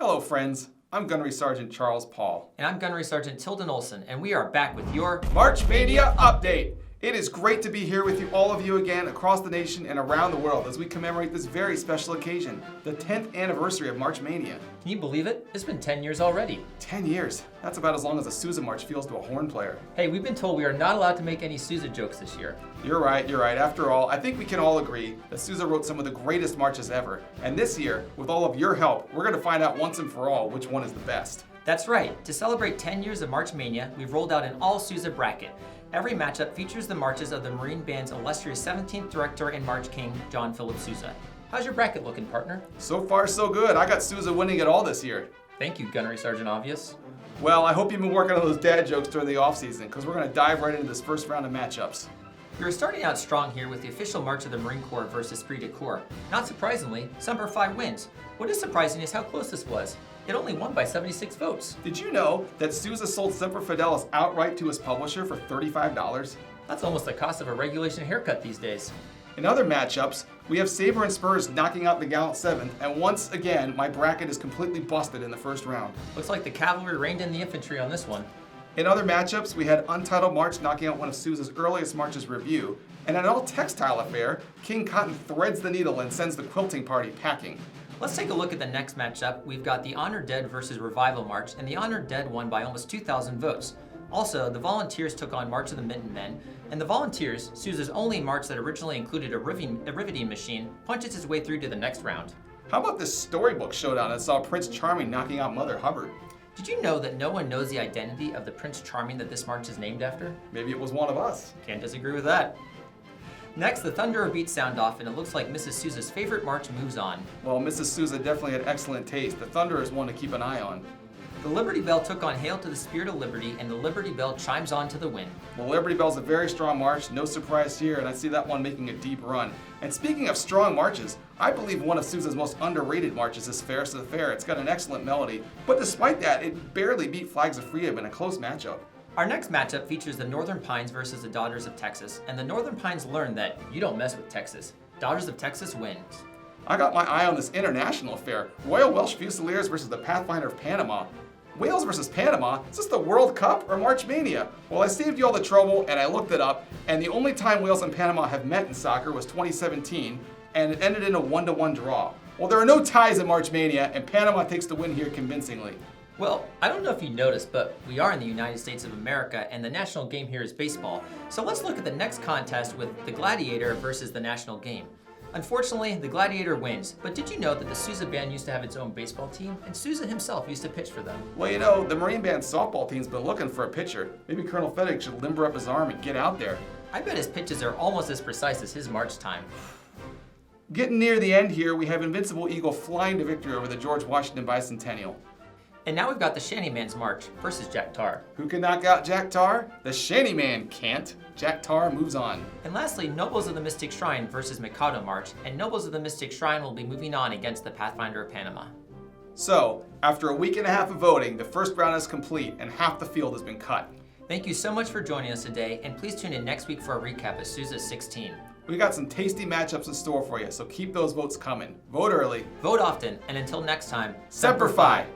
Hello friends, I'm Gunnery Sergeant Charles Paul. And I'm Gunnery Sergeant Tilden Olsen, and we are back with your March Mania Update! It is great to be here with all of you again across the nation and around the world as we commemorate this very special occasion, the 10th anniversary of March Mania. Can you believe it? It's been 10 years already. 10 years? That's about as long as a Sousa march feels to a horn player. Hey, we've been told we are not allowed to make any Sousa jokes this year. You're right. After all, I think we can all agree that Sousa wrote some of the greatest marches ever. And this year, with all of your help, we're going to find out once and for all which one is the best. That's right. To celebrate 10 years of March Mania, we've rolled out an all-Sousa bracket. Every matchup features the marches of the Marine Band's illustrious 17th director and March King, John Philip Sousa. How's your bracket looking, partner? So far, so good. I got Sousa winning it all this year. Thank you, Gunnery Sergeant Obvious. Well, I hope you've been working on those dad jokes during the off-season, because we're going to dive right into this first round of matchups. We are starting out strong here with the official march of the Marine Corps versus Predecor. Not surprisingly, Semper Fi wins. What is surprising is how close this was. It only won by 76 votes. Did you know that Sousa sold Semper Fidelis outright to his publisher for $35? That's almost the cost of a regulation haircut these days. In other matchups, we have Sabre and Spurs knocking out the Gallant 7th, and once again, my bracket is completely busted in the first round. Looks like the cavalry reined in the infantry on this one. In other matchups, we had Untitled March knocking out one of Sousa's earliest marches Review, and in an all-textile affair, King Cotton threads the needle and sends the quilting party packing. Let's take a look at the next matchup. We've got the Honored Dead versus Revival March, and the Honored Dead won by almost 2,000 votes. Also, the Volunteers took on March of the Mitten Men, and the Volunteers, Sousa's only march that originally included a riveting machine, punches its way through to the next round. How about this storybook showdown that saw Prince Charming knocking out Mother Hubbard? Did you know that no one knows the identity of the Prince Charming that this march is named after? Maybe it was one of us. Can't disagree with that. Next, the Thunderer beats sound off, and it looks like Mrs. Sousa's favorite march moves on. Well, Mrs. Sousa definitely had excellent taste. The Thunderer is one to keep an eye on. The Liberty Bell took on Hail to the Spirit of Liberty, and the Liberty Bell chimes on to the win. Well, Liberty Bell's a very strong march, no surprise here, and I see that one making a deep run. And speaking of strong marches, I believe one of Sousa's most underrated marches is Fairest of the Fair. It's got an excellent melody, but despite that, it barely beat Flags of Freedom in a close matchup. Our next matchup features the Northern Pines versus the Daughters of Texas, and the Northern Pines learned that you don't mess with Texas. Daughters of Texas wins. I got my eye on this international affair, Royal Welsh Fusiliers versus the Pathfinder of Panama. Wales versus Panama? Is this the World Cup or March Mania? Well, I saved you all the trouble and I looked it up, and the only time Wales and Panama have met in soccer was 2017, and it ended in a 1-1 draw. Well, there are no ties in March Mania, and Panama takes the win here convincingly. Well, I don't know if you noticed, but we are in the United States of America, and the national game here is baseball. So let's look at the next contest with the Gladiator versus the national game. Unfortunately, the Gladiator wins, but did you know that the Sousa Band used to have its own baseball team, and Sousa himself used to pitch for them? Well, you know, the Marine Band softball team's been looking for a pitcher. Maybe Colonel Fettig should limber up his arm and get out there. I bet his pitches are almost as precise as his march time. Getting near the end here, we have Invincible Eagle flying to victory over the George Washington Bicentennial. And now we've got the Shantyman's March versus Jack Tar. Who can knock out Jack Tar? The Shantyman can't. Jack Tar moves on. And lastly, Nobles of the Mystic Shrine versus Mikado March, and Nobles of the Mystic Shrine will be moving on against the Pathfinder of Panama. So, after a week and a half of voting, the first round is complete and half the field has been cut. Thank you so much for joining us today, and please tune in next week for a recap of Sousa 16. We got some tasty matchups in store for you, so keep those votes coming. Vote early. Vote often, and until next time, Semper Fi!